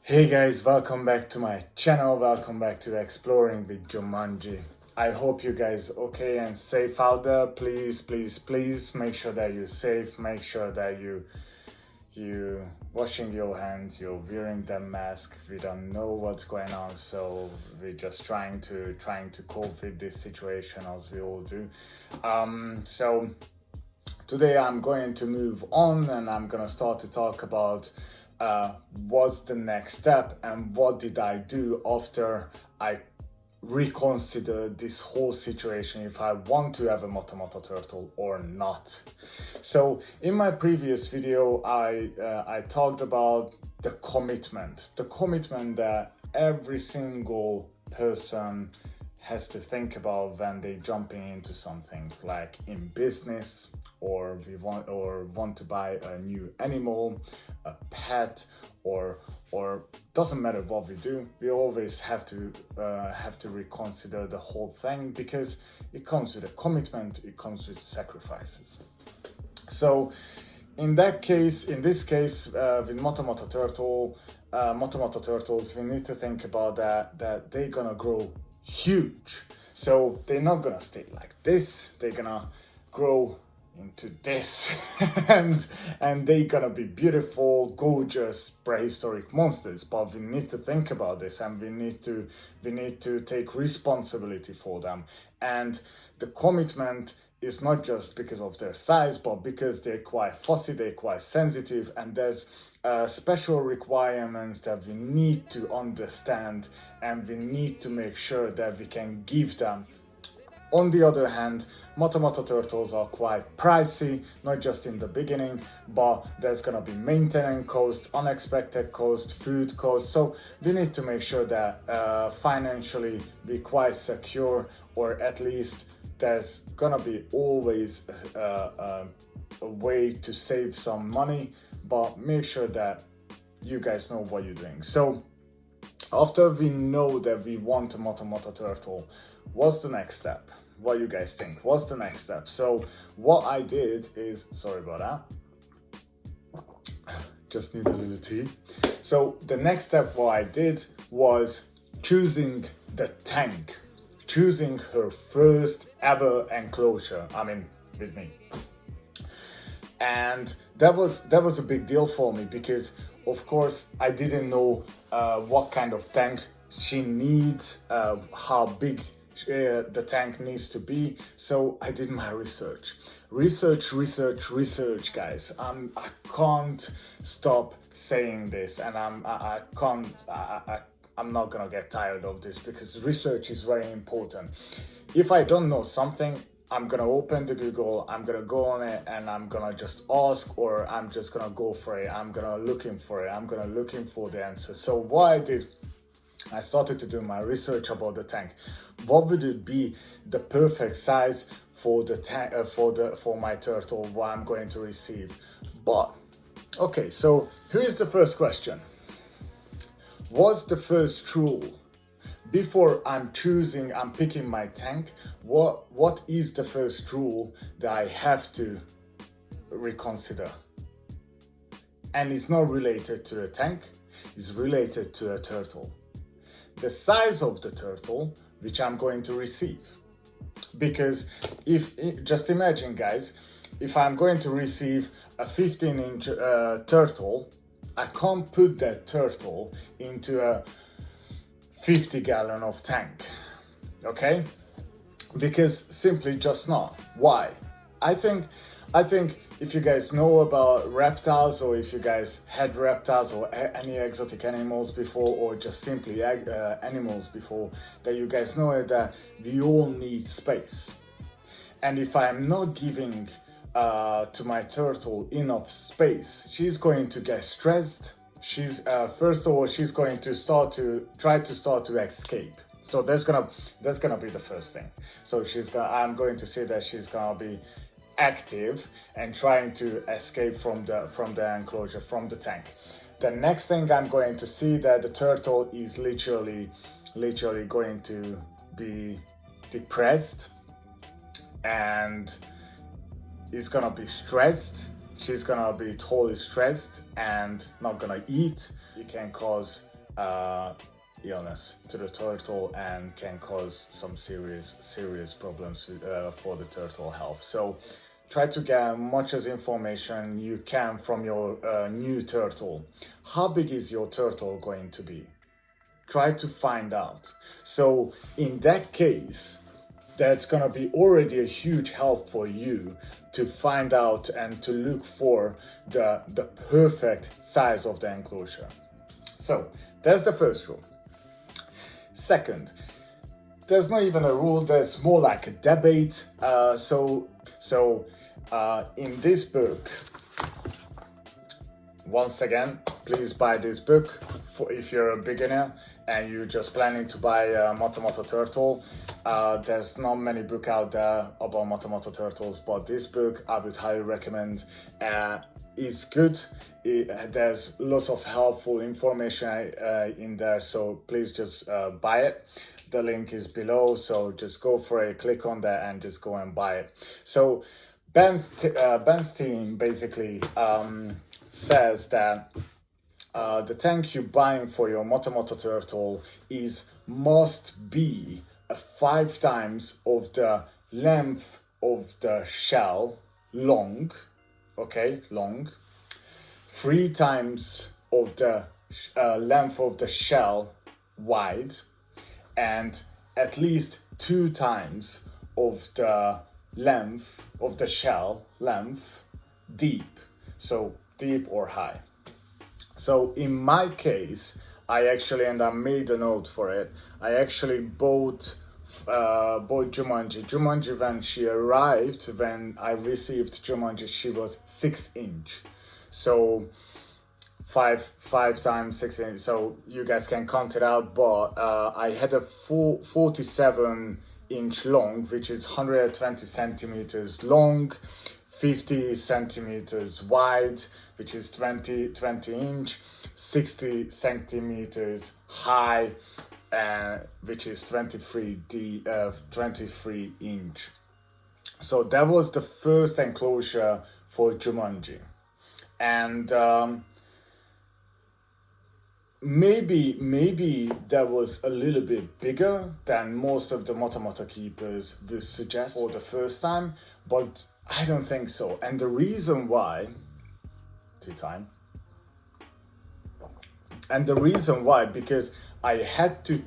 Hey guys, welcome back to my channel, welcome back to Exploring with Jumanji. I hope you guys okay and safe out there. Please make sure that you're safe, make sure that you washing your hands, you're wearing the mask. We don't know what's going on, so we're just trying to cope with this situation as we all do. So today I'm going to move on and I'm gonna start to talk about what's the next step and what did I do after I reconsidered this whole situation, if I want to have a Moto turtle or not. So in my previous video I talked about the commitment that every single person has to think about when they jumping into something, like in business, or want to buy a new animal, a pet, or doesn't matter what we do, we always have to reconsider the whole thing, because it comes with a commitment, it comes with sacrifices. So in this case with Moto turtles, we need to think about that they're gonna grow huge. So they're not gonna stay like this, they're gonna grow into this and they're gonna be beautiful, gorgeous, prehistoric monsters. But we need to think about this, and we need to take responsibility for them. And the commitment is not just because of their size, but because they're quite fussy, they're quite sensitive, and there's special requirements that we need to understand, and we need to make sure that we can give them. On the other hand, Moto turtles are quite pricey, not just in the beginning, but there's gonna be maintenance cost, unexpected cost, food cost. So we need to make sure that financially we're quite secure, or at least there's gonna be always a way to save some money, but make sure that you guys know what you're doing. So after we know that we want a Moto turtle, what's the next step? What you guys think? What's the next step? So what I did is, sorry about that, just need a little tea. So the next step what I did was choosing the tank, choosing her first ever enclosure, with me. And that was a big deal for me, because of course I didn't know what kind of tank she needs, how big the tank needs to be. So I did my research, guys. I can't stop saying this, and I'm not gonna get tired of this, because research is very important. If I don't know something, I'm gonna open the Google, I'm gonna go on it, and I'm gonna just ask, or I'm just gonna go for it. I'm gonna looking for the answer. So what I did, I started to do my research about the tank. What would it be the perfect size for the tank, for my turtle, what I'm going to receive? But okay, so here is the first question. What's the first rule before I'm picking my tank? What is the first rule that I have to reconsider? And it's not related to a tank, it's related to a turtle. The size of the turtle which I'm going to receive. Because just imagine, guys, if I'm going to receive a 15-inch turtle, I can't put that turtle into a 50-gallon of tank, okay? Because simply just not. Why? I think if you guys know about reptiles, or if you guys had reptiles or any exotic animals before, or just simply animals before, that you guys know that we all need space. And if I'm not giving to my turtle enough space, she's going to get stressed. She's first of all, she's going to start to escape. So that's gonna be the first thing. So I'm going to say that she's gonna be active and trying to escape from the enclosure, from the tank. The next thing I'm going to see that the turtle is literally going to be depressed, and is gonna be stressed. she's gonna be totally stressed and not gonna eat. It can cause illness to the turtle and can cause some serious problems for the turtle health. So try to get much as information you can from your new turtle. How big is your turtle going to be? Try to find out. So in that case, that's gonna be already a huge help for you to find out and to look for the perfect size of the enclosure. So that's the first rule. Second, there's not even a rule, there's more like a debate. In this book, once again, please buy this book for if you're a beginner and you're just planning to buy a Moto Turtle. There's not many books out there about Moto Turtles, but this book I would highly recommend. It's good. There's lots of helpful information in there, so please just buy it. The link is below, so just go for it, click on that and just go and buy it. So Ben's team basically says that the tank you're buying for your Moto Turtle must be 5 times of the length of the shell long, okay, long, 3 times of the length of the shell wide, and at least 2 times of the length of the shell length deep, so deep or high. So in my case, I made a note for it. I actually bought Jumanji when she arrived. When I received Jumanji, she was 6 inch. So 5 times 6 inch. So you guys can count it out. But I had a 47 inch long, which is 120 centimeters long, 50 centimeters wide, which is 20 inch, 60 centimeters high, which is 23 inch. So that was the first enclosure for Jumanji. And maybe that was a little bit bigger than most of the Moto keepers would suggest for the first time, but I don't think so. And the reason why, because I had to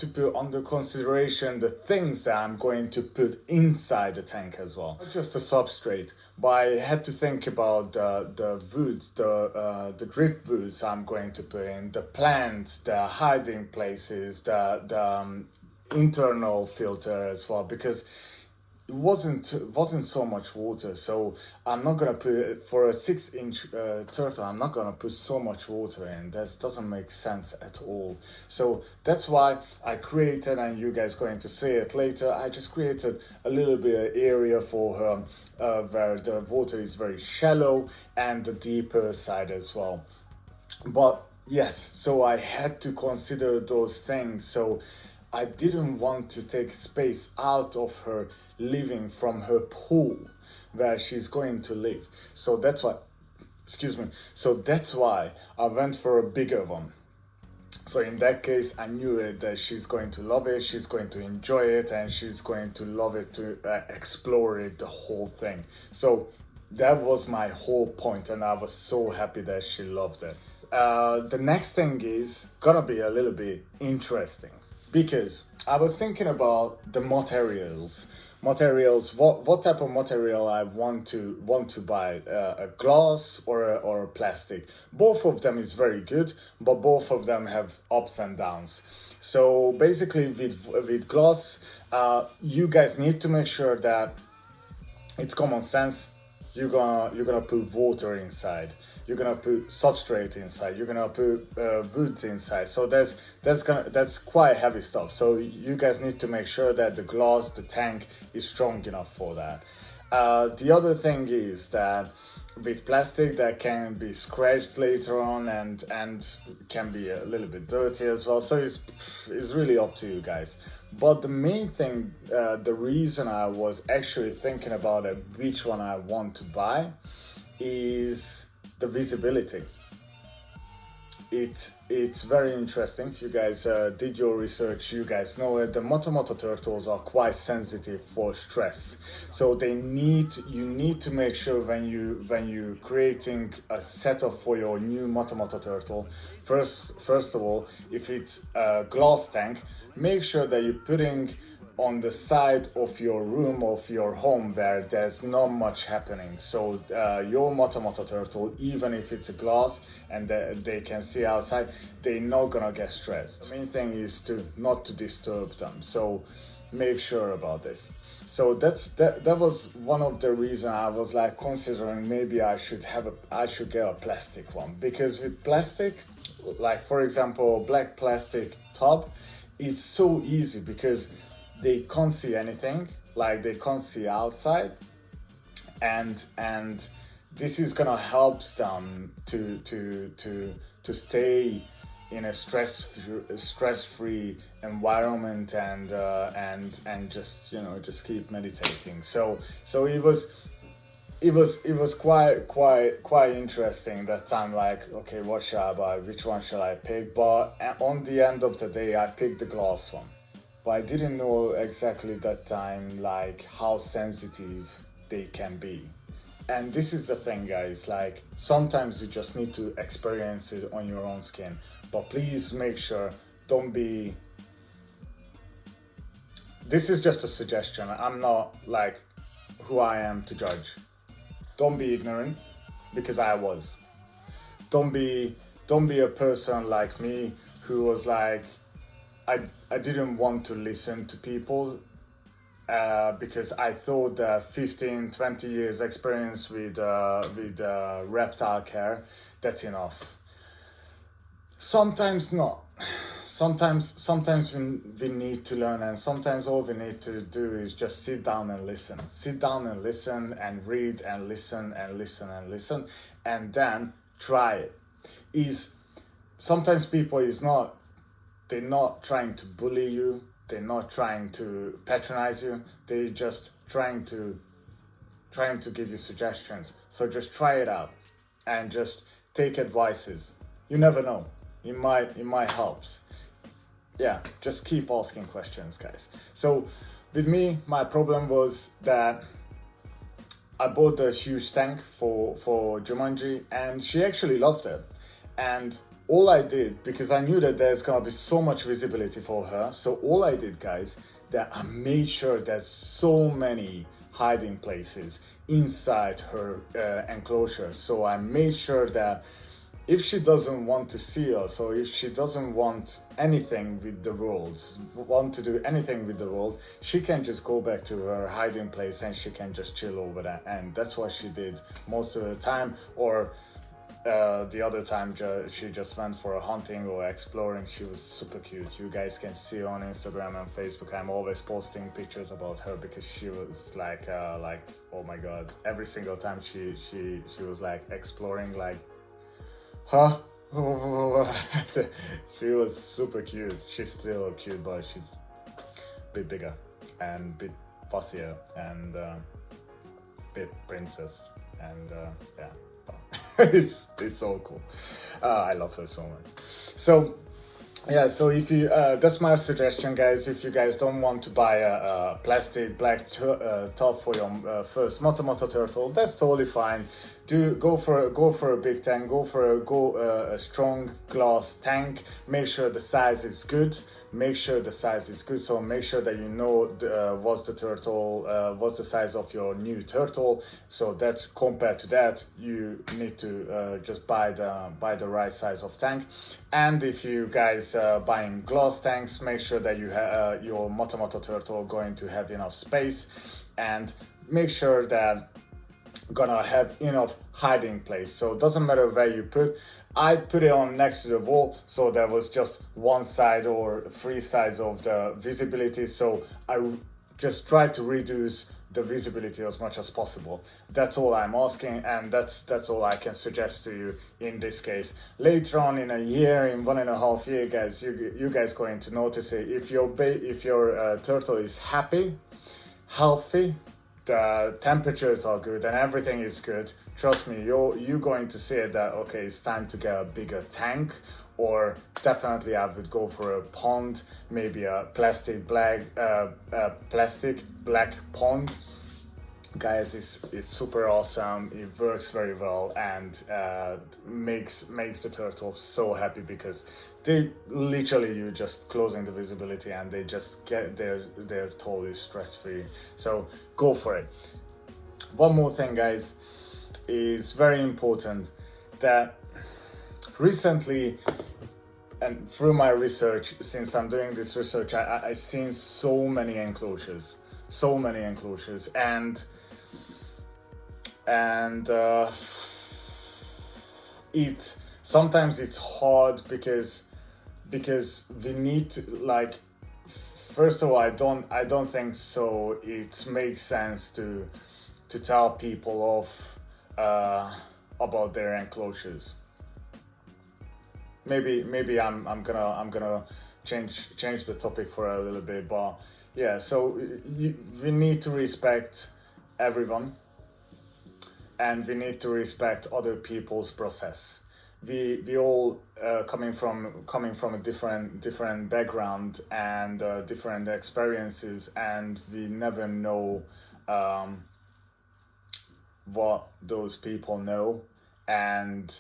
put under consideration the things that I'm going to put inside the tank as well. Not just the substrate, but I had to think about the woods, the driftwoods I'm going to put in, the plants, the hiding places, the internal filter as well, because it wasn't so much water. So I'm not gonna put, for a 6 inch turtle, I'm not gonna put so much water in. That doesn't make sense at all. So that's why I created, and you guys going to see it later, I just created a little bit of area for her where the water is very shallow and the deeper side as well. But yes, so I had to consider those things. So I didn't want to take space out of her living from her pool where she's going to live. So that's why, I went for a bigger one. So in that case, I knew that she's going to love it, she's going to enjoy it, and she's going to love it to explore it, the whole thing. So that was my whole point, and I was so happy that she loved it. The next thing is gonna be a little bit interesting, because I was thinking about the materials, what type of material I want to buy, a glass or a plastic. Both of them is very good, but both of them have ups and downs. So basically with glass, you guys need to make sure that it's common sense. You're gonna put water inside, you're gonna put substrate inside, you're gonna put woods inside. So that's quite heavy stuff. So you guys need to make sure that the glass, the tank, is strong enough for that. The other thing is that with plastic, that can be scratched later on and can be a little bit dirty as well. So it's really up to you guys. But the main thing, the reason I was actually thinking about it, which one I want to buy, is the visibility. It's very interesting. If you guys did your research, you guys know it. The Motomoto turtles are quite sensitive for stress, so you need to make sure when you creating a setup for your new Motomoto turtle. First of all, if it's a glass tank, make sure that you're putting on the side of your room, of your home, where there's not much happening. So your Motomoto turtle, even if it's a glass and they can see outside, they're not gonna get stressed. The main thing is not to disturb them. So make sure about this. So that was one of the reasons I was like considering maybe I should get a plastic one, because with plastic, like for example black plastic tub, it's so easy because they can't see anything, like they can't see outside, and this is gonna help them to stay in a stress-free environment, and just keep meditating. So it was quite interesting that time, like, okay, what shall I buy, which one shall I pick? But on the end of the day I picked the glass one. But I didn't know exactly that time, like, how sensitive they can be. And this is the thing, guys, like, sometimes you just need to experience it on your own skin. But please make sure, don't be... This is just a suggestion. I'm not, like, who I am to judge. Don't be ignorant, because I was. Don't be a person like me who was like, I didn't want to listen to people because I thought that 15-20 years experience with reptile care, that's enough. Sometimes not. Sometimes we need to learn, and sometimes all we need to do is just sit down and listen. Sit down and listen and read and listen and listen and listen, and then try it. Sometimes people they're not trying to bully you, they're not trying to patronize you, they're just trying to give you suggestions. So just try it out and just take advices. You never know, it might help. Yeah, just keep asking questions, guys. So with me, my problem was that I bought a huge tank for Jumanji, and she actually loved it. And all I did, because I knew that there's gonna be so much visibility for her, so all I did, guys, that I made sure there's so many hiding places inside her enclosure. So I made sure that if she doesn't want to see us, or if she doesn't want anything with the world, she can just go back to her hiding place and she can just chill over there. And that's what she did most of the time. Or the other time she just went for a hunting or exploring. She was super cute. You guys can see on Instagram and Facebook, I'm always posting pictures about her, because she was like oh my god, every single time she was like exploring, like, huh? She was super cute. She's still cute, but she's a bit bigger and a bit fussier and a bit princess, and yeah. it's so cool. I love her so much. So yeah, so if you that's my suggestion, guys. If you guys don't want to buy a plastic black top for your first Motomoto turtle, that's totally fine. Go for a big tank. Go for a strong glass tank. Make sure the size is good. So make sure that you know what's the size of your new turtle. So that's, compared to that, you need to just buy the right size of tank. And if you guys buying glass tanks, make sure that you have your Motomoto turtle going to have enough space, and make sure that gonna have enough hiding place. So it doesn't matter where you put. I put it on next to the wall, so there was just one side or three sides of the visibility. So I just tried to reduce the visibility as much as possible. That's all I'm asking, and that's all I can suggest to you in this case. Later on in a year, in 1.5 years, guys, you guys going to notice it. If your turtle is happy, healthy, the temperatures are good and everything is good, trust me, you're going to see that okay, it's time to get a bigger tank, or definitely I would go for a pond, maybe a plastic black pond. Guys, it's super awesome. It works very well, and makes the turtles so happy, because they literally, you just closing the visibility and they just get they're totally stress free. So go for it. One more thing, guys, is very important, that recently, and through my research, since I'm doing this research, I've seen so many enclosures, and it's sometimes it's hard, because we need to, like, first of all, I don't think so it makes sense to tell people off about their enclosures. Maybe I'm gonna change the topic for a little bit, but yeah. So we need to respect everyone, and we need to respect other people's process. We all coming from a different background and different experiences, and we never know what those people know, and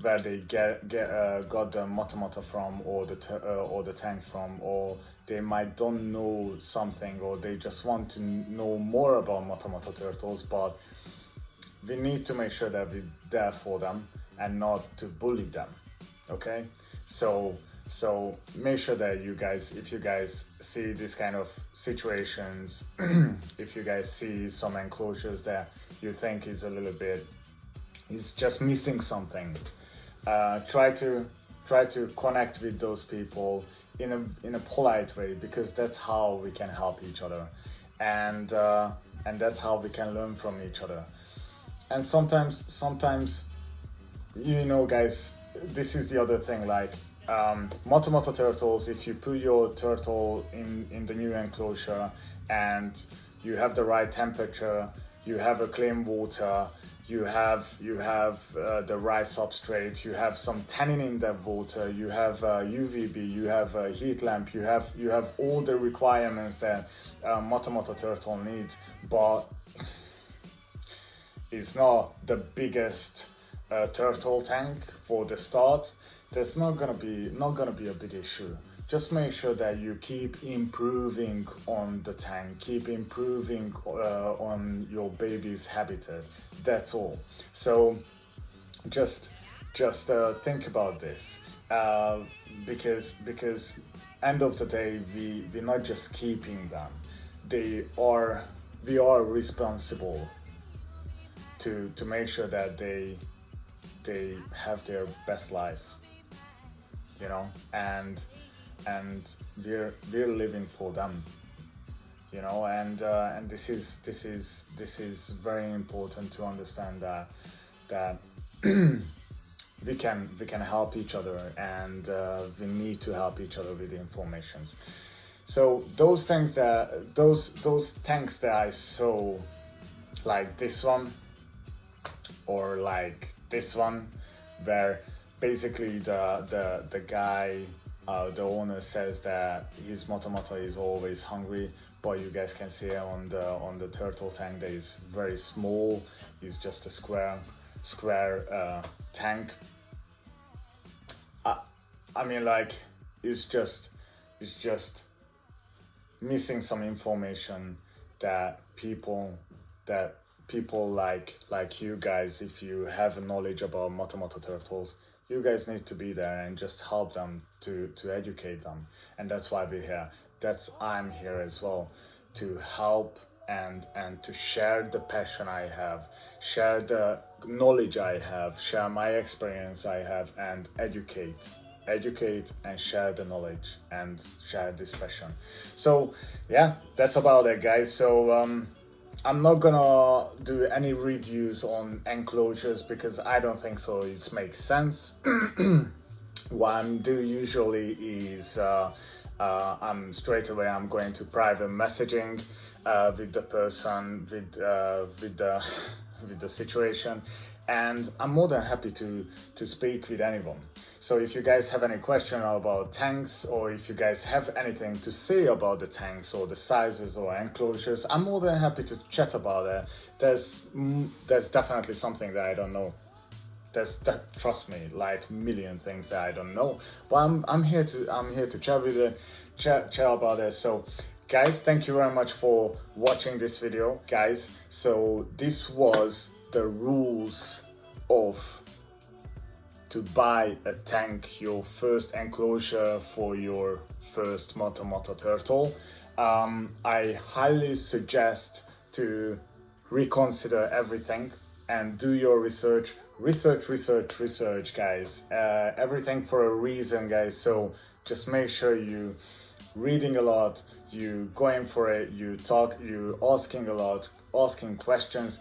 where they got the mata from, or the tank from, or they might don't know something, or they just want to know more about mata turtles. But we need to make sure that we're there for them and not to bully them. Okay, so make sure that you guys, if you guys see this kind of situations, if you guys see some enclosures that you think is a little bit, is just missing something, try to connect with those people in a polite way, because that's how we can help each other, and that's how we can learn from each other. And sometimes, you know, guys, this is the other thing, like mata turtles, if you put your turtle in the new enclosure and you have the right temperature, you have a clean water, you have the right substrate, you have some tannin in that water, you have UVB, you have a heat lamp, you have all the requirements that mata turtle needs, but it's not the biggest turtle tank for the start. That's not gonna be a big issue. Just make sure that you keep improving on the tank, keep improving on your baby's habitat. That's all. So just think about this, because end of the day, we're not just keeping them. We are responsible to make sure that they have their best life, you know, and we're living for them, you know, and this is very important to understand that we can help each other, and we need to help each other with the informations. So those tanks that I saw, like this one, or like this one, where basically the guy, the owner, says that his mata is always hungry, but you guys can see on the turtle tank that is very small. It's just a square tank. I mean, like, it's just missing some information that people like you guys, if you have a knowledge about mata turtles, you guys need to be there and just help them to educate them. And that's why we're here. I'm here as well, to help and to share the passion I have, share the knowledge I have, share my experience I have, and educate educate and share the knowledge and share this passion. So yeah, that's about it, guys. So I'm not gonna do any reviews on enclosures because I don't think so it makes sense. What I'm do usually is I'm straight away I'm going to private messaging with the person with the with the situation, and I'm more than happy to speak with anyone. So if you guys have any question about tanks, or if you guys have anything to say about the tanks or the sizes or enclosures, I'm more than happy to chat about it. There's definitely something that I don't know. Trust me, like million things that I don't know, but I'm here to chat with it, chat about it. So guys, thank you very much for watching this video, guys. So this was the rules of to buy a tank, your first enclosure for your first Moto turtle. I highly suggest to reconsider everything and do your research, guys. Everything for a reason, guys. So just make sure you reading a lot, you going for it, you asking a lot, asking questions.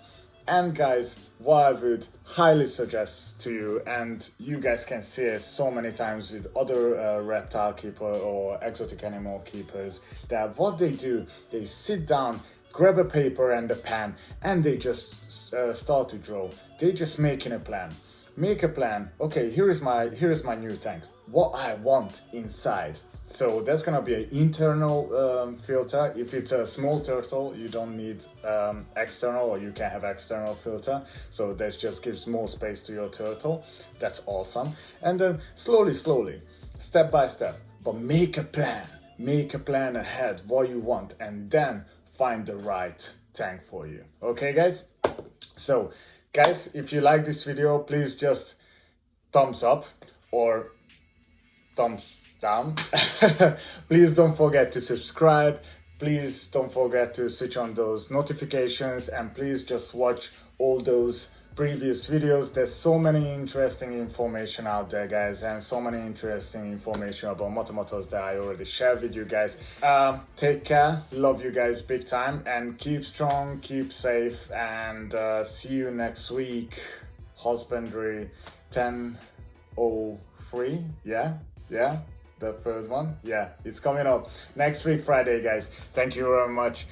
And guys, what I would highly suggest to you, and you guys can see it so many times with other reptile keeper or exotic animal keepers, that what they do, they sit down, grab a paper and a pen, and they just start to draw. They just making a plan. Make a plan. Okay, here is my new tank. What I want inside. So there's gonna be an internal filter. If it's a small turtle, you don't need external, or you can have external filter. So that just gives more space to your turtle. That's awesome. And then slowly, step by step, but make a plan ahead what you want, and then find the right tank for you. Okay, guys? So guys, if you like this video, please just thumbs up or thumbs down. Please don't forget to subscribe. Please don't forget to switch on those notifications, and please just watch all those previous videos. There's so many interesting information out there, guys, and so many interesting information about motos that I already shared with you guys. Take care, love you guys big time, and keep strong, keep safe, and see you next week. Husbandry 10:03, yeah, the third one, yeah, it's coming up next week Friday, guys. Thank you very much.